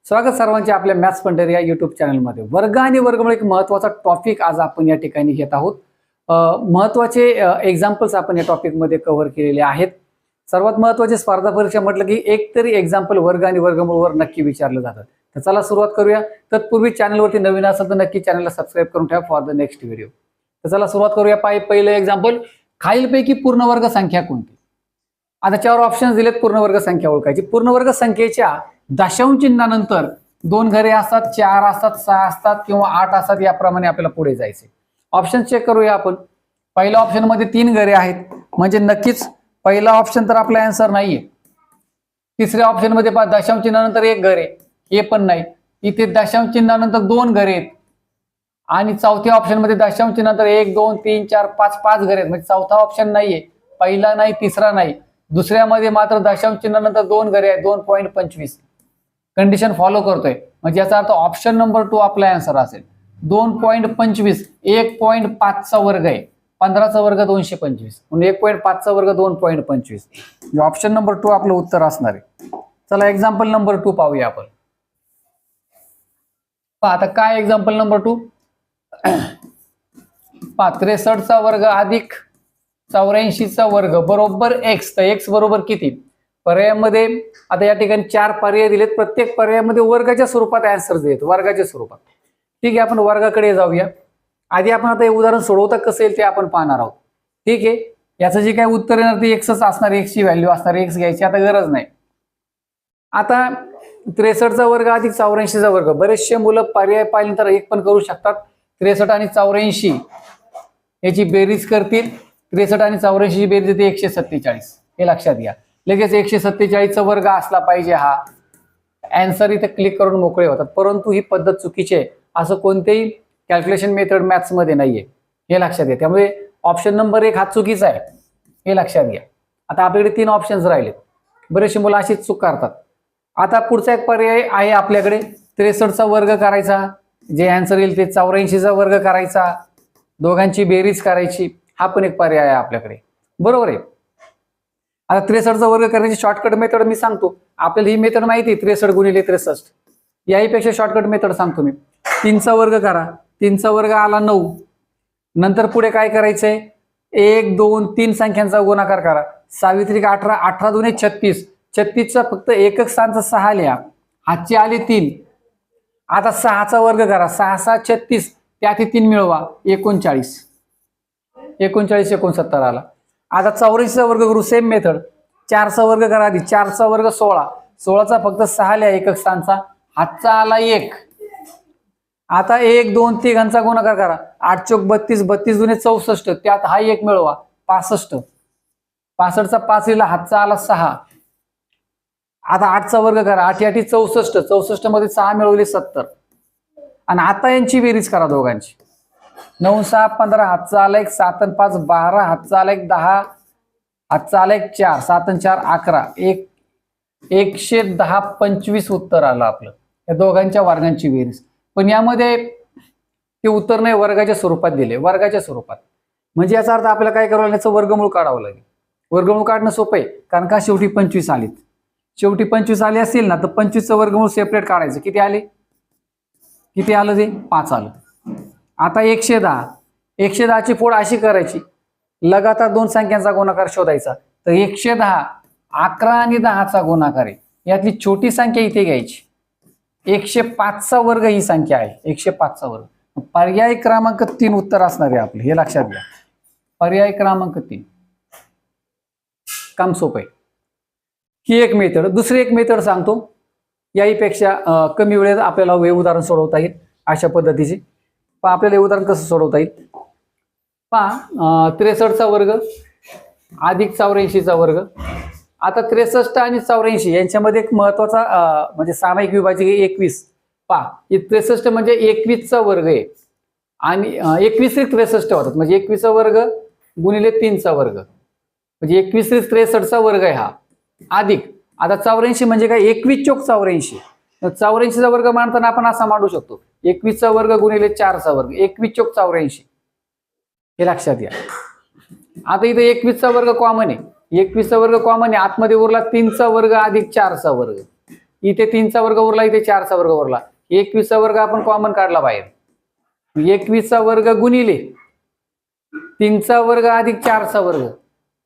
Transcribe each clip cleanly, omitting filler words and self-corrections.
स्वागत सर्वांचे आपल्या मॅथ्स पंढरी या युट्यूब चॅनलमध्ये। वर्ग आणि वर्गमूळ एक महत्त्वाचा टॉपिक आज आपण या ठिकाणी घेत आहोत। महत्त्वाचे एक्झाम्पल्स आपण या टॉपिकमध्ये कव्हर केलेले आहेत। सर्वात महत्त्वाचे स्पर्धा परीक्षा म्हटलं की एक तरी एक्झाम्पल वर्ग आणि वर्गमूळवर नक्की विचारलं जातं। तर चला सुरुवात करूया। तत्पूर्वी चॅनलवरती नवीन असाल तर नक्की चॅनलला सबस्क्राइब करून ठेवा फॉर द नेक्स्ट व्हिडिओ। तर चला सुरुवात करूया। पहिलं एक्झाम्पल, खालीलपैकी पूर्ण वर्ग संख्या कोणती? आता चार ऑप्शन्स दिलेत पूर्ण वर्ग संख्या ओळखायची। पूर्ण वर्ग संख्येच्या दशांश चिन्हानंतर 2 घरे असतात, 4 असतात, 6 असतात किंवा 8 असतात, याप्रमाणे आपल्याला पुढे जायचे। ऑप्शन चेक करूया आपण। पहिल्या ऑप्शन मध्ये 3 घरे आहेत, म्हणजे नक्कीच पहिला ऑप्शन तर आपला आन्सर नाहीये। तिसऱ्या ऑप्शन मध्ये दशांश चिन्हानंतर 1 घर आहे, हे पण नाही। इथे दशांश चिन्हानंतर 2 घरे आहेत आणि चौथ्या ऑप्शन मध्ये दशांश चिन्हानंतर 1 2 3 4 5 5 घरे आहेत, म्हणजे चौथा ऑप्शन नाहीये। पहिला नाही, तिसरा नाही। दुसऱ्यामध्ये मात्र दशांश चिन्हानंतर 2 घरे आहेत, 2.25 कंडिशन फॉलो करतोय, म्हणजे याचा अर्थ ऑप्शन नंबर 2 आपला आन्सर असेल। 2.25 1.5 चा वर्ग आहे, 15 चा वर्ग 225, म्हणून 1.5 चा वर्ग 2.25, ऑप्शन नंबर 2 आपलं उत्तर असणार आहे। चला एक्झाम्पल नंबर 2 पाहूया आपण। आता काय एक्झाम्पल नंबर 2? 63 चा वर्ग अधिक 84 चा वर्ग बरोबर x। तर x बरोबर किती? पर्यायामध्ये आता या ठिकाणी 4 पर्याय दिलेत, प्रत्येक पर्यायामध्ये वर्गाच्या स्वरूपात आन्सर देत, वर्गाच्या स्वरूपात। ठीक आहे, आपण वर्गाकडे जाऊया। आधी आपण आता हे उदाहरण सोडवता कसं येईल ते आपण पाहणार आहोत। ठीक आहे, याचं जे काही उत्तर येणार ते x च असणार, x ची व्हॅल्यू असणार, x घ्यायची आता गरज नाही। आता 63 चा वर्ग अधिक 84 चा वर्ग, बरेचसे मुलं पर्याय पाहिल्यानंतर एक पण करू शकतात। 63 आणि 84 याची बेरीज करतील, 63 आणि 84 ची बेरीज येते 147, हे लक्षात घ्या। लगेच 147 चा वर्ग असला पाहिजे हा आन्सर, इथे क्लिक करून मोकळे होतात। परंतु ही पद्धत चुकीची आहे, असं कोणतेही कॅल्क्युलेशन मेथड मॅथ्स मध्ये नाहीये, हे लक्षात घ्या। त्यामुळे ऑप्शन नंबर 1 हा चुकीचा आहे, हे लक्षात घ्या। आता आपल्याकडे 3 ऑप्शन्स राहिलेत, बरेचसे मुलं अशीच चूक करतात। आता पुढचा एक पर्याय आहे आपल्याकडे, 63 चा वर्ग करायचा, जे आन्सर येईल ते 84 चा वर्ग करायचा, दोघांची बेरीज करायची, हा पण एक पर्याय आहे आपल्याकडे, बरोबर आहे। आता 63 चा वर्ग करण्याची शॉर्टकट मेथड मी सांगतो, आपल्याला ही मेथड माहिती आहे, 63 गुणिले 63। याहीपेक्षा शॉर्टकट मेथड सांगतो मी। 3 चा वर्ग करा, 3 चा वर्ग आला 9, नंतर पुढे काय करायचंय, 1 2 3 संख्यांचा गुणाकार करा, 6 त्रिक 18, 18 दुने 36, 36 चा फक्त एकक स्थानचा 6 लिहा, हातचे आले 3। आता 6 चा वर्ग करा, 6 6 36, त्यात 3 मिळवा, 39, 39 69 आला। आता 84 चा वर्ग करू, सेम मेथड। 4 चा वर्ग करा आधी, 4 चा वर्ग 16, 16 चा फक्त 6 लिहा एकक स्थानचा, हातचा आला 1। आता 1 2 तिघांचा गुणाकार करा, 8 चौक 32, 32 दुने 64, त्यात हा 1 मिळवा, 65, 65 चा 5 लिहिला, हातचा आला 6। आता 8 चा वर्ग करा, 8 8 64, 64 मध्ये 6 मिळवले 70, आणि आता यांची बेरीज करा दोघांची। 9 6 15, हातचा आला 1, 7 आणि 5 12, हातचा आला 1 10, हातचा आला 1 4, 7 आणि 4 11, 110 25 उत्तर आलं आपलं, या दोघांच्या वर्गांची बेरीज। पण यामध्ये ते उत्तर नाही, वर्गाच्या स्वरूपात दिले, वर्गाच्या स्वरूपात। म्हणजे याचा अर्थ आपल्याला काय करावं लागेल, याचं वर्गमूळ काढावं लागेल। वर्गमूळ काढणं सोपं आहे, कारण का शेवटी 25 आलीत, शेवटी 25 आले असतील ना, तर 25 चं वर्गमूळ सेपरेट काढायचं। किती आले, किती आलं ते 5 आलं। आता 110, 110 ची फोड अशी करायची, लगातार 2 संख्यांचा गुणाकार शोधायचा। तर 110 11 आणि 10 चा गुणाकार आहे, यातली छोटी संख्या इथे घ्यायची। 105 चा वर्ग ही संख्या आहे, 105 चा वर्ग। पर्याय क्रमांक 3 उत्तर असणार आहे आपलं, हे लक्षात घ्या। पर्याय क्रमांक 3, काम सोपं आहे। ही एक मेथड। दुसरी एक मेथड सांगतो, याहीपेक्षा कमी वेळेत आपल्याला हे उदाहरण सोडवता येईल अशा पद्धतीची। पहा आपल्याला हे उदाहरण कसं सोडवता येईल। पहा 63 चा वर्ग अधिक 84 चा वर्ग। आता 63 आणि 84 यांच्यामध्ये एक महत्वाचा म्हणजे सामायिक विभाज्य 21। पहा 63 म्हणजे 21 चा वर्ग आहे, आणि 21 चे 63 होतात, म्हणजे 21 चा वर्ग गुणिले 3 चा वर्ग, म्हणजे 21 चे 63 चा वर्ग आहे हा, अधिक आता 84 म्हणजे काय, 21 चौक 84, 84 चा वर्ग मांडताना आपण असा मांडू शकतो, 21 चा वर्ग गुणिले 4 चा वर्ग, 21 चौक 84, हे लक्षात घ्या। आता इथे 21 चा वर्ग कॉमन आहे, 21 चा वर्ग कॉमन आहे, आतमध्ये उरला 3 चा वर्ग अधिक 4 चा वर्ग, इथे 3चा वर्ग उरला, इथे 4चा वर्ग उरला. 21चा वर्ग आपण कॉमन काढला बाहेर. 21चा वर्ग गुणिले 3चा वर्ग अधिक 4चा वर्ग.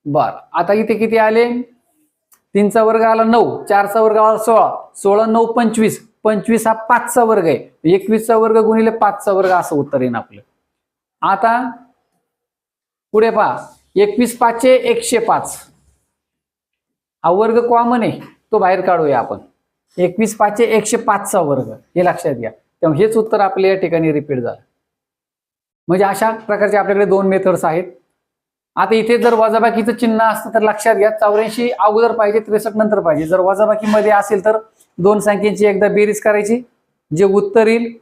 बर, आता इथे किती आले? 3चा वर्ग आला 9, 4चा वर्ग आला 16, 16 9 25, 25 हा 5चा वर्ग आहे. 21चा वर्ग गुणिले 5चा वर्ग असं उत्तर येईल आपलं. आता पुढे पहा, 21 5 105. हा वर्ग कॉमन आहे, तो बाहेर काढूया आपण. 21 5 105चा वर्ग, हे लक्षात घ्या. त्यामुळे हेच उत्तर आपल्या या ठिकाणी रिपीट झालं. म्हणजे अशा प्रकारचे आपल्याकडे 2 मेथड्स आहेत. आता इथे जर वजाबाकीचं चिन्ह असतं तर लक्षात घ्या, 84 अगोदर पाहिजे, 63 नंतर पाहिजे. जर वजाबाकीमध्ये असेल तर 2 संख्यांची एकदा बेरीज करायची, जे उत्तर येईल,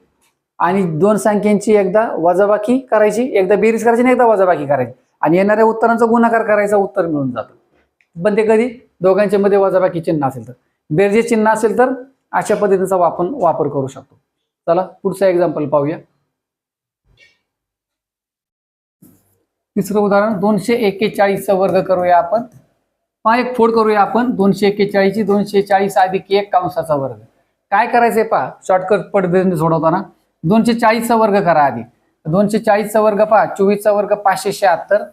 आणि 2 संख्यांची एकदा वजाबाकी करायची, एकदा बेरीज करायची आणि एकदा वजाबाकी करायची, आणि येणाऱ्या उत्तरांचा गुणाकार करायचा, उत्तर मिळून जातं. पण ते कधी दोघांच्या मध्ये वजाबाकी चिन्ह असेल तर. बेरजे चिन्ह असेल तर अशा पद्धतीचा आपण वापर करू शकतो. चला पुढचं एक्झाम्पल पाहूया. तिसरं उदाहरण, 241चा वर्ग करूया आपण. एक फोड करूया आपण. 241 240 अधिक 1 कंसाचा वर्ग. काय करायचंय पहा, शॉर्टकट पद्धतीने सोडवताना 240चा वर्ग करा आधी. 240चा वर्ग पहा, 24चा वर्ग 576,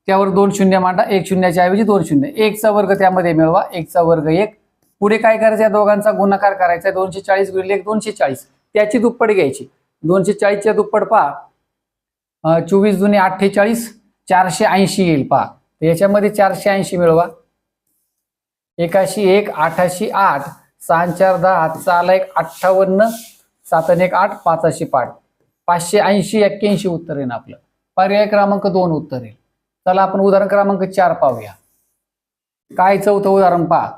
त्यावर 2 शून्य मांडा, 1 शून्याच्या ऐवजी 2 शून्य. 1चा वर्ग त्यामध्ये मिळवा, 1चा वर्ग 1. पुढे काय करायचं, या दोघांचा गुणाकार करायचा. 240 गुणिले 1 240, त्याची दुप्पट घ्यायची. 240च्या दुप्पट पहा, 24 दुने 48, 480 येईल पहा. याच्यामध्ये 480 मिळवा. 81 1 88 8, 6 4 10, 4 1 58, 7 1 8, 5 5, 580 81 उत्तर येईल आपलं. पर्याय क्रमांक 2 उत्तर येईल. चला आपण उदाहरण क्रमांक 4 पाहूया. काय चौथं उदाहरण पहा.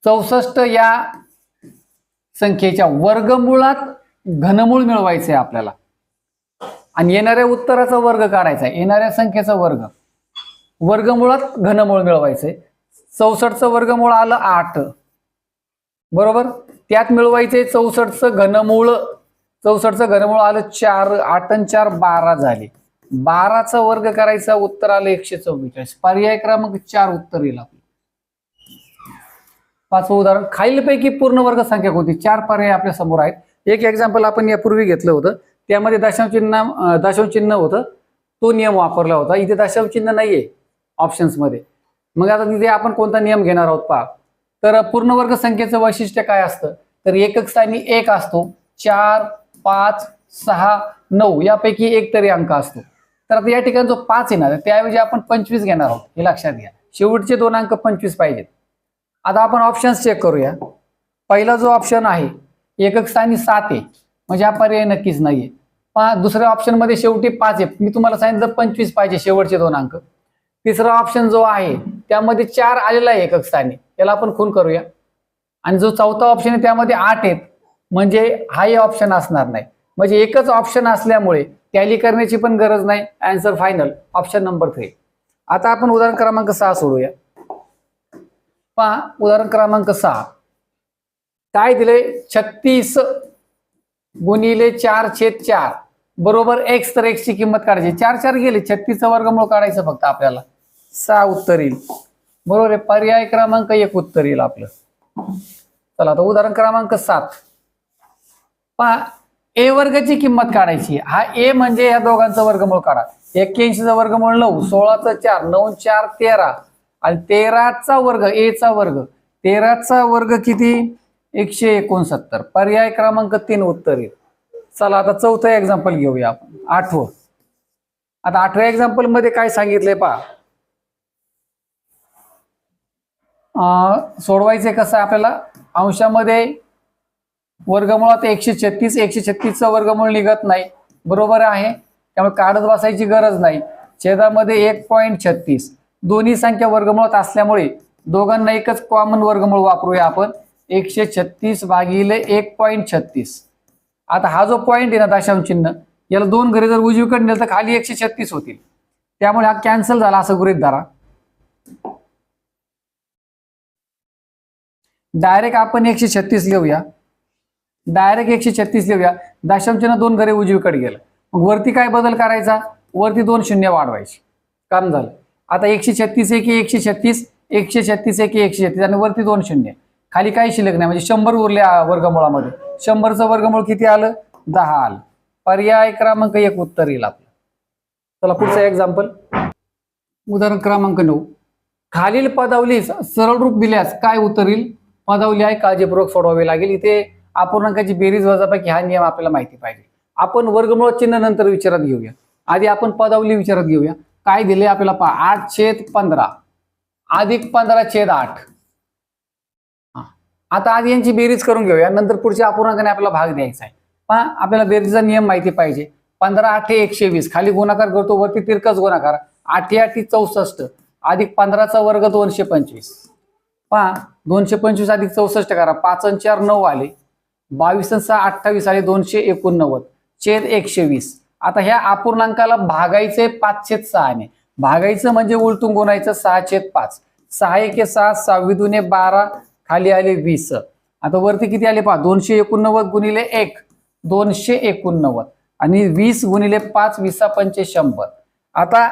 64 या संख्येच्या वर्गमुळात घनमूळ मिळवायचे आपल्याला, आणि येणाऱ्या उत्तराचा वर्ग काढायचा आहे. येणाऱ्या संख्येचा वर्ग, वर्गमुळात घनमूळ मिळवायचंय. 64चं वर्गमूळ आलं 8, बरोबर. त्यात मिळवायचे 64चं घनमूळ. 64चं घनमूळ आलं 4, 8 आणि 4 12 झाले. 12चा वर्ग करायचा, उत्तर आलं 144. पर्याय क्रमांक 4 उत्तर येईल आपलं. 5वं उदाहरण, खालीलपैकी पूर्ण वर्ग संख्या कोणती? 4 पर्याय आपल्या समोर आहेत. एक एक्झाम्पल आपण यापूर्वी घेतलं होतं, त्यामध्ये दशांश चिन्ह होतं, तो नियम वापरला होता. इथे दशांश चिन्ह नाहीये ऑप्शन्स मध्ये. मग आता तिथे आपण कोणता नियम घेणार आहोत पहा. तर पूर्ण वर्ग संख्येचं वैशिष्ट्य काय असतं, तर एकक स्थानी 1 असतो. 4 5 6 9 यापैकी एक तरी अंक असतो. तर आता या ठिकाणी जो 5 येणार आहे त्याऐवजी आपण 25 घेणार आहोत, हे लक्षात घ्या. शेवटचे 2 अंक 25 पाहिजेत. आता आपण ऑप्शन्स चेक करूया. पहिला जो ऑप्शन आहे, एकक स्थानी 7 आहे, म्हणजे हा पर्याय नक्कीच नाहीये. दुसऱ्या ऑप्शन मध्ये शेवटी 5 आहे, मी तुम्हाला सांगितलं 25 पाहिजे शेवटचे 2 अंक. तिसरा ऑप्शन जो आहे त्यामध्ये 4 आलेला आहे एकक स्थानी, त्याला आपण खून करूया. आणि जो चौथा ऑप्शन आहे त्यामध्ये 8 आहेत, म्हणजे हाही ऑप्शन असणार नाही. म्हणजे एकच ऑप्शन असल्यामुळे टॅली करण्याची पण गरज नाही. Answer final option number 3. आता आपण उदाहरण क्रमांक 6 सोडूया. पहा उदाहरण क्रमांक 6 काय दिले, 36 गुणिले 4/4 बरोबर x. तर x ची किंमत काढायची. 4 4 गेले, 36चं वर्गमूळ काढायचं फक्त आपल्याला. 6 उत्तर येईल, बरोबर आहे. पर्याय क्रमांक 1 उत्तर येईल आपलं. चला आता उदाहरण क्रमांक 7 पहा, a वर्गाची किंमत काढायची. हा a म्हणजे या दोघांचं वर्गमूळ काढा. 81चं वर्गमूळ 9, 16चं 4, 9 4 13, आणि 13चा वर्ग a चा वर्ग. 13चा वर्ग किती? 169. पर्याय क्रमांक 3 उत्तर येईल. चला आता चौथं एक्झाम्पल घेऊया आपण, 8वं. आता 8व्या एक्झाम्पल मध्ये काय सांगितलंय पहा. सोडवायचे कसं आपल्याला, अंशामध्ये वर्गमुळात 136, 136चं वर्गमूळ निघत नाही, बरोबर आहे, त्यामुळे काढत बसायची गरज नाही. छेदामध्ये 1.36, दोन्ही संख्या वर्गमुळात असल्यामुळे दोघांना एकच कॉमन वर्गमूळ वापरूया आपण. 136 भागिले 1.36. आता हा जो पॉइंट आहे ना दशांश चिन्ह, याला 2 घरी जर उजवीकडे नेलं तर खाली 136 होतील, त्यामुळे हा कॅन्सल झाला असं गृहीत धरा. डायरेक्ट आपण 136 लिहूया. डायरेक्ट 136 लिहूया. दशांश चिन्ह 2 घरी उजवीकडे गेलं, मग वरती काय बदल करायचा, वरती 2 शून्य वाढवायची, काम झालं. आता 136 1 136, 136 1 136 आणि वरती 2 शून्य. खाली काही शिल्लक नाही, म्हणजे 100 उरले वर्गमूळामध्ये. 100चं वर्गमूळ किती आलं? 10 आलं. पर्याय क्रमांक 1 उत्तर येईल आपलं. चला पुढचं एक्झाम्पल. उदाहरण क्रमांक 9. खालील पदावलीस सरळ रूप दिल्यास काय उत्तर येईल? पदावली आहे, काळजीपूर्वक सोडवावी लागेल. इथे अपूर्णांकाची बेरीज वजाबाकी हा नियम आपल्याला माहिती पाहिजे. आपण वर्गमूळ चिन्ह नंतर विचारात घेऊया, आधी आपण पदावली विचारात घेऊया. काय दिले आपल्याला पहा, 8/15 अधिक 15/8. आता आधी यांची बेरीज करून घेऊया, नंतर पुढच्या अपूर्णांकाने आपल्याला भाग द्यायचा आहे. पहा आपल्याला बेरीजचा नियम माहिती पाहिजे. 15 8 120 खाली गुणाकार करतो, वरती तिरकस गुणाकार. 8 8 64 अधिक 15चा वर्ग 225. पहा 225 अधिक 64 करा, 5 आणि 4 9 आले, 22 आणि 6 28 आले, 289 छेद 120. आता ह्या अपूर्णांकाला भागायचे 5/6 ने. भागायचं म्हणजे उलटून गुणायचं 6/5. 6 1 6 6 2 12 खाली आले 20. आता वरती किती आले पहा, 289 गुणिले 1 289 आणि 20 गुणिले 5 20 5 100. आता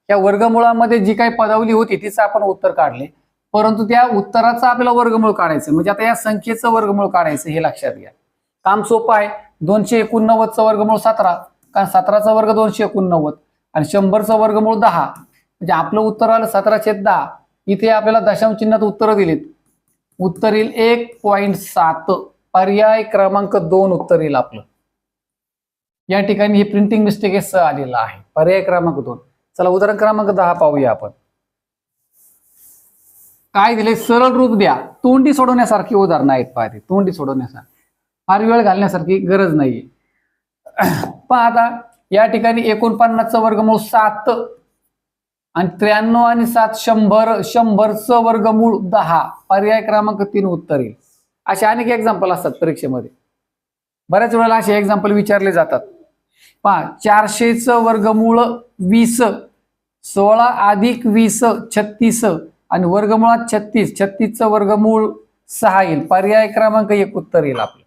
या वर्गमुळामध्ये जी काही पदावली होती तिचं आपण उत्तर काढले, परंतु त्या उत्तराचा आपल्याला वर्गमूळ काढायचं, म्हणजे आता या संख्येचं वर्गमूळ काढायचं. हे लक्षात घ्या, काम सोपं आहे. 289चं वर्गमूळ 17, कारण 17चा वर्ग 289 आणि 100चं वर्गमूळ 10, म्हणजे आपलं उत्तर आलं 17/10. इथे आपल्याला दशांश चिन्हात उत्तर दिलीत. उत्तर येईल 1.7. पर्याय क्रमांक 2 उत्तर येईल आपलं. या ठिकाणी हे प्रिंटिंग मिस्टेक स आलेलं आहे. पर्याय क्रमांक 2. चला उदाहरण क्रमांक 10 पाहूया आपण. काय दिले, सरळ रूप द्या. तोंडी सोडवण्यासारखी उदाहरणं आहेत. पाहते तोंडी सोडवण्यासारखी, फार वेळ घालण्यासारखी गरज नाहीये. पण आता या ठिकाणी 49चं वर्गमूळ 7 आणि 93 आणि 7 100. 100चं वर्गमूळ 10. पर्याय क्रमांक 3 उत्तर येईल. असे अनेक एक्झाम्पल असतात परीक्षेमध्ये, बऱ्याच वेळेला असे एक्झाम्पल विचारले जातात. पहा 400चं वर्गमूळ 20, 16 अधिक 20 36 आणि वर्गमुळात 36. 36चं वर्गमूळ 6 येईल. पर्याय क्रमांक 1 उत्तर येईल आपलं.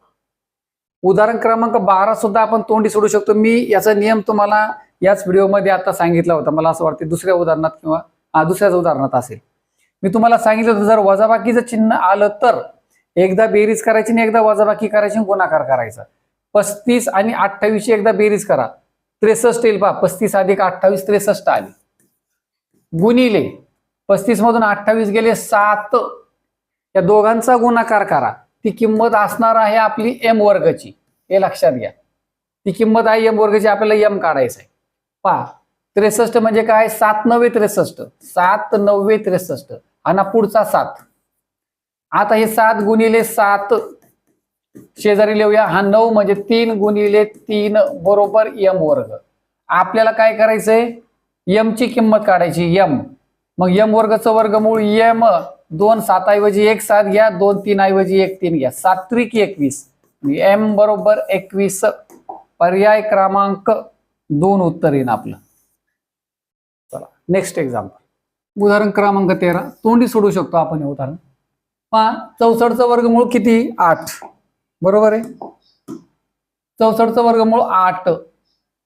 उदाहरण क्रमांक 12 सुद्धा आपण तोंडी सोडू शकतो. मी याचा नियम तुम्हाला याच व्हिडिओमध्ये आता सांगितला होता. मला असं वाटतं दुसऱ्या उदाहरणात किंवा दुसऱ्याच उदाहरणात असेल. मी तुम्हाला सांगितलं होतं, जर वजाबाकीचं चिन्ह आलं तर एकदा बेरीज करायची आणि एकदा वजाबाकी करायची, गुणाकार करायचा. 35 आणि 28 एकदा बेरीज करा, 63 येईल. पहा 35 अधिक 28 63 आली. गुणिले 35 मधून 28 गेले 7. या दोघांचा गुणाकार करा, ती किंमत असणार आहे आपली एम वर्गची. हे लक्षात घ्या, ती किंमत आहे एम वर्गची. आपल्याला एम काढायचं आहे. पहा 63 म्हणजे काय, 7 9 63. 7 9 63 आणि पुढचा 7. आता हे 7 गुणिले 7 शेजारी लिहूया. हा 9 म्हणजे 3 गुणिले 3 बरोबर एम वर्ग. आपल्याला काय करायचंय, एम ची किंमत काढायची. एम, मग एम वर्गचं वर्गमूळ एम. 2 7 ऐवजी 1 7 घ्या, 2 3 ऐवजी 1 3 घ्या. 7 त्रिक 21. एम बरोबर 21. पर्याय क्रमांक 2 उत्तर येईल आपलं. चला नेक्स्ट एक्झाम्पल. उदाहरण क्रमांक 13 तोंडी सोडू शकतो आपण हे उदाहरण. पहा 64चं वर्गमूळ किती, 8. बरोबर आहे. 64चं वर्गमूळ 8.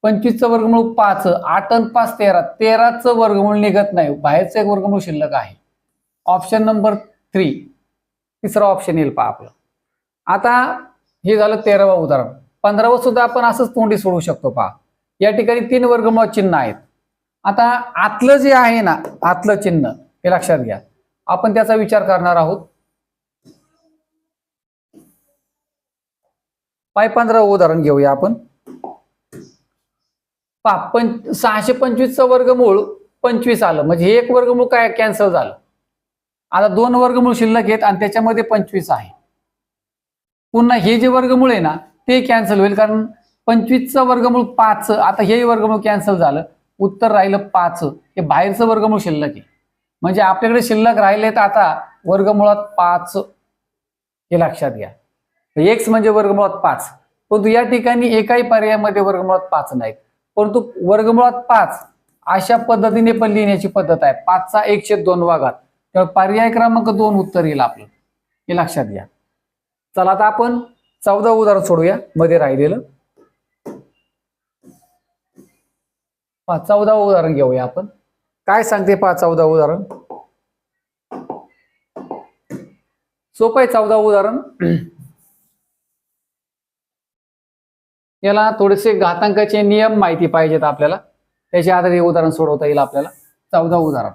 25चं वर्गमूळ 5. 8 आणि 5 13. 13चं वर्गमूळ निघत नाही, बाहेरचं एक वर्गमूळ शिल्लक आहे. ऑप्शन नंबर 3, तिसरा ऑप्शन येईल पहा आपलं. आता हे झालं 13वा उदाहरण. 15वा सुद्धा आपण असंच तोंडी सोडू शकतो. पहा या ठिकाणी 3 वर्गमूळ चिन्ह आहेत. आता आतलं जे आहे ना, आतलं चिन्ह हे लक्षात घ्या, आपण त्याचा विचार करणार आहोत. 15वा उदाहरण घेऊया आपण. पहा 625चं वर्गमूळ 25 आलं, म्हणजे हे एक वर्गमूळ काय कॅन्सल झालं. आता 2 वर्गमूळ शिल्लक आहेत आणि त्याच्यामध्ये 25 आहे. पुन्हा हे जे वर्गमूळ आहे ना ते कॅन्सल होईल, कारण 25चं वर्गमूळ 5. आता हे वर्गमूळ कॅन्सल झालं, उत्तर राहिलं 5. हे बाहेरचं वर्गमूळ शिल्लक आहे, म्हणजे आपल्याकडे शिल्लक राहिलेत आता वर्गमुळात 5. हे लक्षात घ्या. एक्स म्हणजे वर्गमुळात 5, परंतु या ठिकाणी एकाही पर्यायामध्ये वर्गमुळात 5 नाहीत, परंतु वर्गमुळात 5 अशा पद्धतीने पण लिहिण्याची पद्धत आहे. 5चा 1/2 भागात. त्यामुळे पर्याय क्रमांक 2 उत्तर येईल आपलं. हे लक्षात घ्या. चला आता आपण 14 उदाहरण सोडूया मध्ये राहिलेलं. 14 उदाहरण घेऊया आपण. काय सांगते 14 उदाहरण. सोपं आहे 14 उदाहरण. याला थोडेसे घातांकाचे नियम माहिती पाहिजेत आपल्याला, त्याच्या आधारे उदाहरण सोडवता येईल आपल्याला. 14 उदाहरण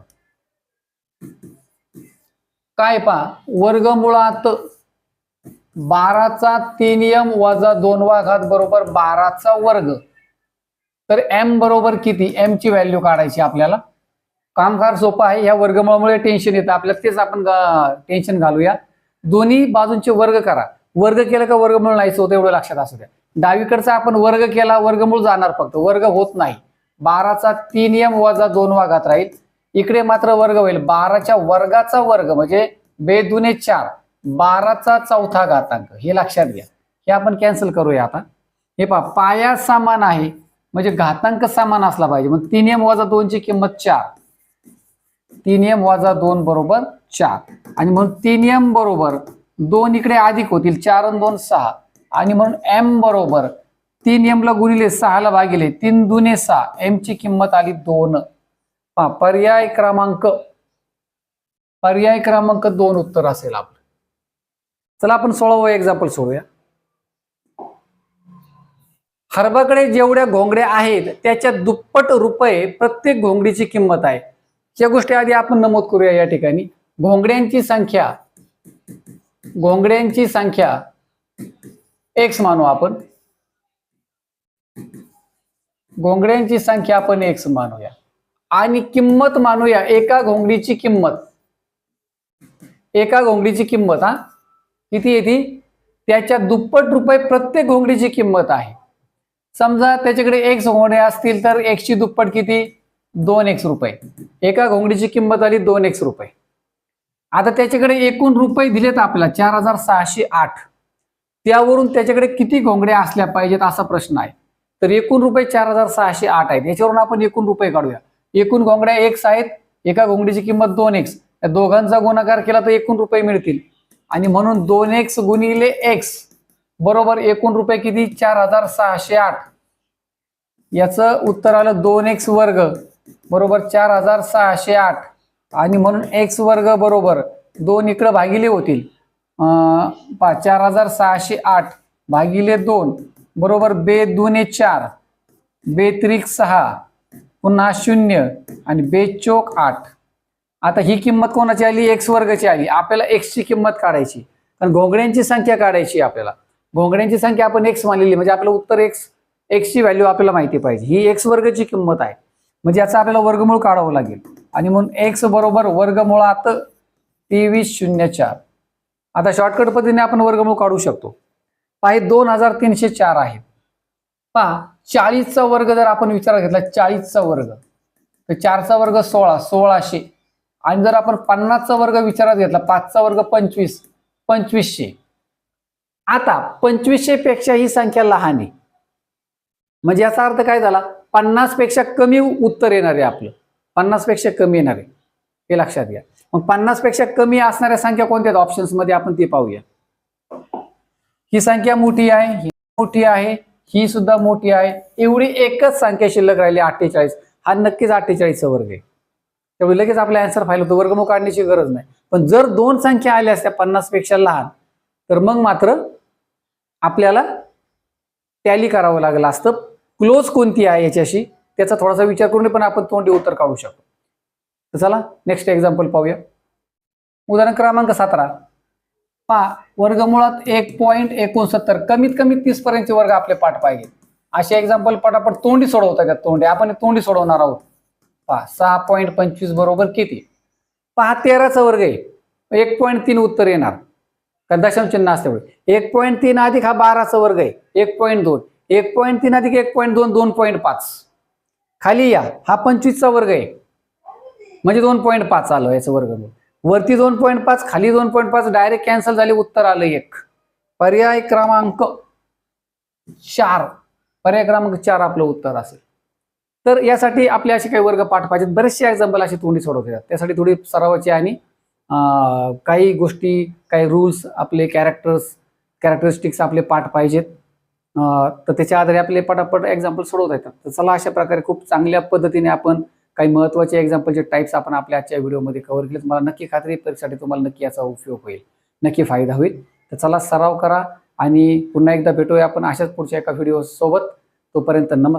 काय पहा, वर्गमुळात 12चा 3m वजा 2वा घात बरोबर 12चा वर्ग. तर m बरोबर किती, m ची व्हॅल्यू काढायची आपल्याला. काम फार सोपं आहे. या वर्गमुळामुळे टेन्शन येतं आपल्याला, तेच आपण टेन्शन घालूया. दोन्ही बाजूंचे वर्ग करा. वर्ग केलं का वर्गमूळ नाहीच होतं, एवढं लक्षात असू द्या. डावीकडचा आपण वर्ग केला, वर्गमूळ जाणार, फक्त वर्ग होत नाही. 12चा 3m वजा 2वा घात राहील. इकडे मात्र वर्ग होईल. 12च्या वर्गाचा वर्ग म्हणजे 2 दुने 4, 12चा चौथा घातांक. हे लक्षात घ्या. हे आपण कॅन्सल करूया आता. हे पहा, पाया समान आहे म्हणजे घातांक समान असला पाहिजे. मग 3m वजा 2 ची किंमत 4. 3m वजा 2 बरोबर 4. आणि म्हणून 3m बरोबर 2 इकडे अधिक होतील, 4 आणि 2 6. आणि म्हणून m बरोबर 3m ला गुणिले 6 ला भागिले 3 दुने 6. m ची किंमत आली 2. पर्याय क्रमांक 2 उत्तर असेल आपलं. चला आपण 16वे एक्झाम्पल सोडूया. हरबाकडे जेवढ्या घोंगड्या आहेत त्याच्या दुप्पट रुपये प्रत्येक घोंगडीची किंमत आहे. या गोष्टी आधी आपण नमूद करूया. या ठिकाणी घोंगड्यांची संख्या x मानू आपण. घोंगड्यांची संख्या आपण x मानूया आणि किंमत मानूया एका घोंगडीची किंमत हा किती येते, त्याच्या दुप्पट रुपये प्रत्येक घोंगडीची किंमत आहे. समजा त्याच्याकडे x घोंगड्या असतील तर x ची दुप्पट किती, 2x रुपये. एका घोंगडीची किंमत आली 2x रुपये. आता त्याच्याकडे एकूण रुपये दिलेत आपल्याला 4608. त्यावरून त्याच्याकडे किती घोंगड्या असल्या पाहिजेत असा प्रश्न आहे. तर एकूण रुपये 4608 आहेत. याच्यावरून आपण एकूण रुपये काढूया. एकूण घोंगड्या x आहेत, एका घोंगडीची किंमत 2x. या दोघांचा गुणाकार केला तर एकूण रुपये मिळतील. आणि म्हणून 2x गुणिले x बरोबर एकूण रुपये किती, 4608. याचं उत्तर आलं 2x वर्ग बरोबर 4608. आणि म्हणून x वर्ग बरोबर 2 इकडे भागिले होतील. 4608 भागिले 2 बरोबर 2 दुने 4, 2 त्रिक 6, पुन्हा 0 आणि 2 चौक 8. आता ही किंमत कोणाची आली, x वर्गाची आली. आपल्याला x ची किंमत काढायची, कारण घोंगड्यांची संख्या काढायची आपल्याला. घोंगड्यांची संख्या आपण x मानलेली म्हणजे आपलं उत्तर x ची व्हॅल्यू आपल्याला माहिती पाहिजे. ही x वर्गाची किंमत आहे म्हणजे याचा आपल्याला वर्गमूळ काढावं लागेल. आणि म्हणून x बरोबर वर्गमुळात 2304. आता शॉर्टकट पद्धतीने आपण वर्गमूळ काढू शकतो. पहा 2304 आहे. पहा 40चा वर्ग जर आपण विचारात घेतला, 40चा वर्ग तर 4चा वर्ग 16, 1600. आणि जर आपण 50चा वर्ग विचारात घेतला, 5चा वर्ग 25, 2500. आता 2500 पेक्षा ही संख्या लहान आहे म्हणजे याचा अर्थ काय झाला, 50 पेक्षा कमी उत्तर येणार आहे आपलं. 50 पेक्षा कमी येणार आहे हे लक्षात घ्या. मग 50 पेक्षा कमी असणाऱ्या संख्या कोणत्या आहेत ऑप्शन्स मध्ये आपण ते पाहूया. ही संख्या मोठी आहे, ही मोठी आहे, ही सुद्धा मोठी आहे. एवढी एकच संख्या शिल्लक राहिली 48. हा नक्कीच 48चा वर्ग आहे. त्यामुळे लगेच आपला आन्सर फाईल होतो. वर्गमूळ काढण्याची गरज नाही. पण जर दोन संख्या आल्या असत्या 50 पेक्षा लहान तर मग मात्र आपल्याला टॅली करावं लागलं असतं. क्लोज कोणती आहे याच्याशी त्याचा थोडासा विचार करून पण आपण तोंडी उत्तर काढू शकतो. तर चला नेक्स्ट एक्झाम्पल पाहूया. उदाहरण क्रमांक 17. पहा वर्गमुळात 1.69. कमीत कमी 30 पर्यंतचे वर्ग आपले पाठ पाहिजे. असे एक्झाम्पल पटापट तोंडी सोडवता येतात. तोंडी आपण तोंडी सोडवणार आहोत. पहा 6.25 बरोबर किती. पहा 13चा वर्ग आहे, 1.3 उत्तर येणार कारण दशांश चिन्ह असल्यामुळे. 1.3 अधिक हा 12चा वर्ग आहे, 1.2. 1.3 अधिक 1.2 2.5. खाली या, हा 25चा वर्ग आहे म्हणजे 2.5 आलं याचं वर्गमूळ. वरती 2.5 खाली 2.5 डायरेक्ट कॅन्सल झाले, उत्तर आलं 1. पर्याय क्रमांक 4. पर्याय क्रमांक 4 आपलं उत्तर असेल. तर यासाठी आपले असे काही वर्ग पाठ पाहिजेत. बरेचसे एक्झाम्पल असे तोंडी सोडवता येतात. त्यासाठी थोडी सरावाची आणि काही गोष्टी, काही रूल्स, आपले कॅरेक्टरिस्टिक्स आपले पाठ पाहिजेत. तर त्याच्या आधारे आपले पटापट एक्झाम्पल सोडवता येतात. तर चला अशा प्रकारे खूप चांगल्या पद्धतीने आपण काही महत्त्वाचे एक्झाम्पलचे टाइप्स आपण आपल्या आजच्या व्हिडिओमध्ये कव्हर केलेत. मला नक्की खात्री आहे परीक्षेसाठी तुम्हाला नक्की याचा उपयोग होईल. नक्की फायदा होईल. तर चला सराव करा आणि पुन्हा एकदा भेटूया आपण अशाच पुढच्या एका व्हिडिओ सोबत. तोपर्यंत नमस्कार.